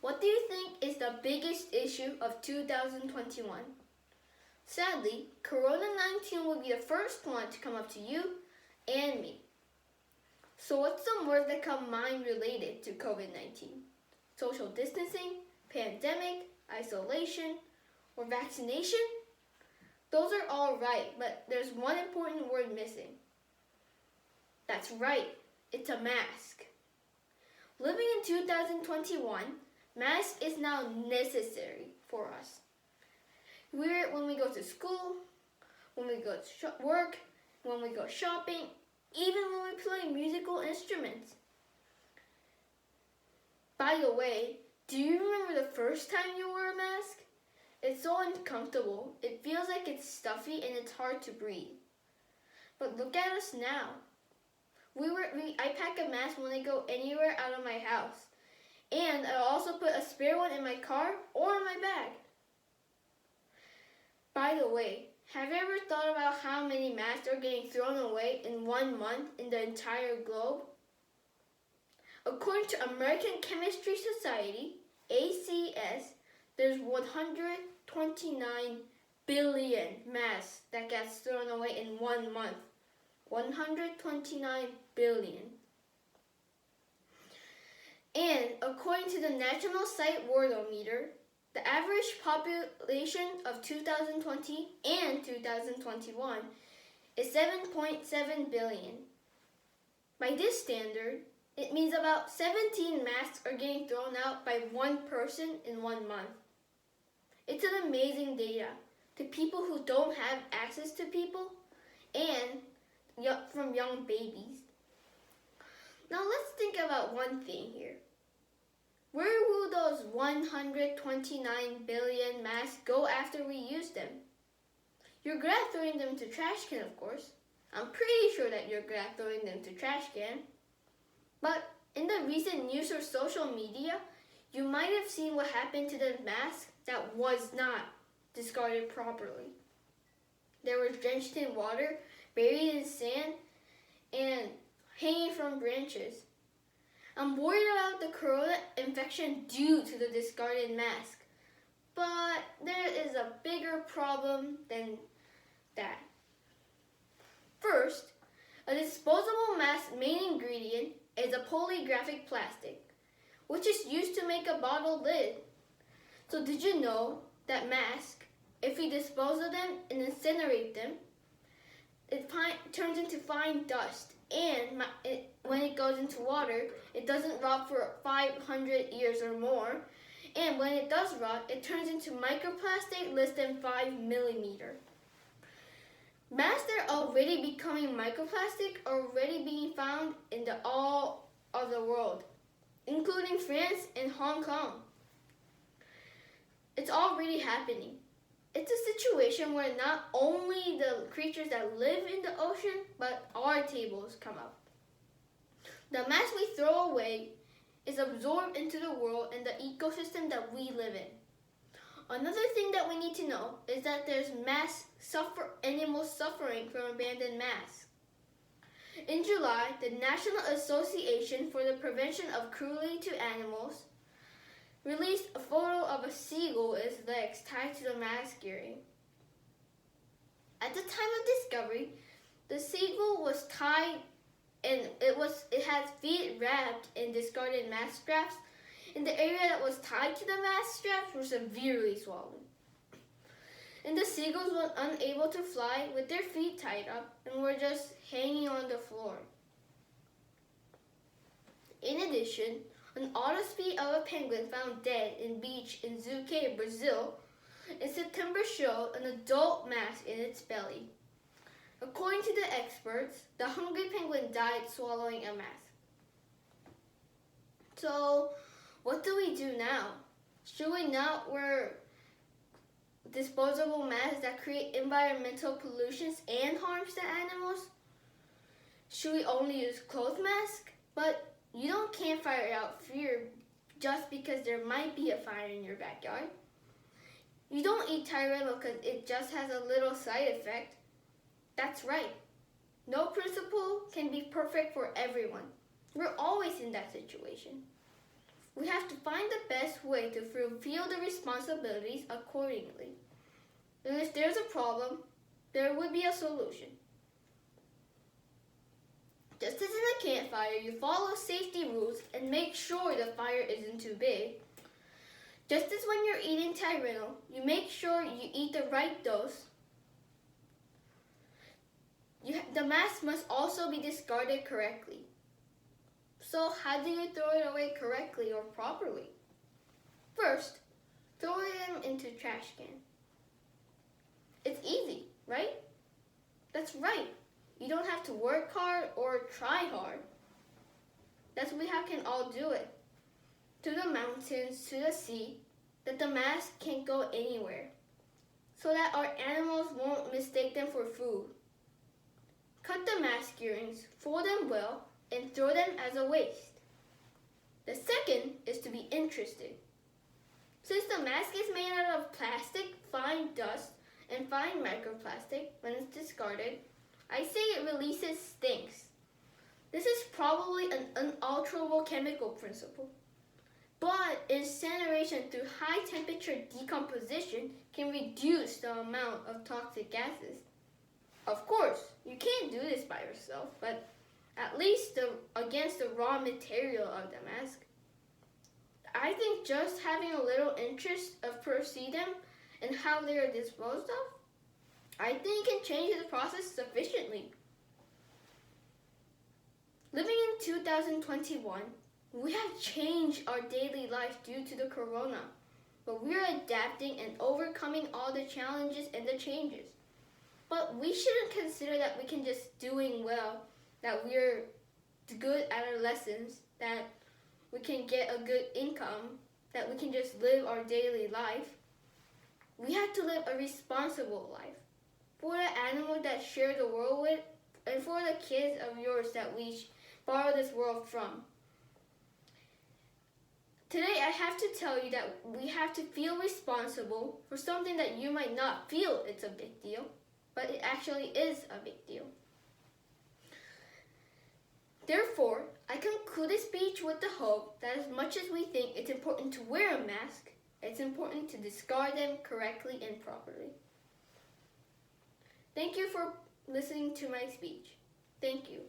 What do you think is the biggest issue of 2021? Sadly, Corona-19 will be the first one to come up to you and me. So what's some words that come mind related to COVID-19? Social distancing, pandemic, isolation, or vaccination? Those are all right, but there's one important word missing. That's right, it's a mask. Living in 2021, mask is now necessary for us. When we go to school, when we go to work, when we go shopping, even when we play musical instruments. By the way, do you remember the first time you wore a mask? It's so uncomfortable. It feels like it's stuffy and it's hard to breathe. But look at us now. I pack a mask when I go anywhere out of my house. And I also put a spare one in my car or in my bag. By the way, have you ever thought about how many masks are getting thrown away in 1 month in the entire globe? According to American Chemistry Society, ACS, there's 129 billion masks that gets thrown away in 1 month. 129 billion. And according to the National Site Worldometer, the average population of 2020 and 2021 is 7.7 billion. By this standard, it means about 17 masks are getting thrown out by one person in 1 month. It's an amazing data to people who don't have access to people and from young babies. Now let's think about one thing here. Where will those 129 billion masks go after we use them? You're glad throwing them to trash can, of course. I'm pretty sure that you're glad throwing them to trash can. But in the recent news or social media, you might have seen what happened to the mask that was not discarded properly. They were drenched in water, buried in sand, and hanging from branches. I'm worried about the corona infection due to the discarded mask, but there is a bigger problem than that. First, a disposable mask main ingredient is a polygraphic plastic, which is used to make a bottle lid. So did you know that masks, if we dispose of them and incinerate them, it turns into fine dust, and when it goes into water, it doesn't rot for 500 years or more, and when it does rot, it turns into microplastic less than 5 millimeter. Masks that are already becoming microplastic are already being found in all of the world, including France and Hong Kong. It's already happening. It's a situation where not only the creatures that live in the ocean, but our tables come up. The mask we throw away is absorbed into the world and the ecosystem that we live in. Another thing that we need to know is that there's animals suffering from abandoned masks. In July, the National Association for the Prevention of Cruelty to Animals released a photo of a seagull with its legs tied to the mask earring. At the time of discovery, the seagull was tied and it had feet wrapped in discarded mask straps, and the area that was tied to the mask straps were severely swollen. And the seagulls were unable to fly with their feet tied up and were just hanging on the floor. In addition, an autopsy of a penguin found dead in beach in Zucchi, Brazil, in September showed an adult mask in its belly. According to the experts, the hungry penguin died swallowing a mask. So, what do we do now? Should we not wear disposable masks that create environmental pollutions and harms to animals? Should we only use cloth masks? But you don't campfire out fear just because there might be a fire in your backyard. You don't eat Tylenol because it just has a little side effect. That's right. No principle can be perfect for everyone. We're always in that situation. We have to find the best way to fulfill the responsibilities accordingly. And if there's a problem, there would be a solution. Just as in a campfire, you follow safety rules and make sure the fire isn't too big. Just as when you're eating Tylenol, you make sure you eat the right dose. The mask must also be discarded correctly. So how do you throw it away correctly or properly? First, throw them into trash can. It's easy, right? That's right. You don't have to work hard or try hard. That's how we can all do it. To the mountains, to the sea, that the mask can't go anywhere, so that our animals won't mistake them for food. Cut the mask earrings, fold them well, and throw them as a waste. The second is to be interested. Since the mask is made out of plastic, fine dust, and fine microplastic when it's discarded, I say it releases stinks. This is probably an unalterable chemical principle. But incineration through high temperature decomposition can reduce the amount of toxic gases. Of course, you can't do this by yourself, but at least against the raw material of the mask. I think just having a little interest of perceiving them and how they are disposed of, I think can change the process sufficiently. Living in 2021, we have changed our daily life due to the corona, but we are adapting and overcoming all the challenges and the changes. But we shouldn't consider that we can just doing well, that we're good at our lessons, that we can get a good income, that we can just live our daily life. We have to live a responsible life for the animals that share the world with, and for the kids of yours that we borrow this world from. Today I have to tell you that we have to feel responsible for something that you might not feel it's a big deal, but it actually is a big deal. Therefore, I conclude this speech with the hope that as much as we think it's important to wear a mask, it's important to discard them correctly and properly. Thank you for listening to my speech. Thank you.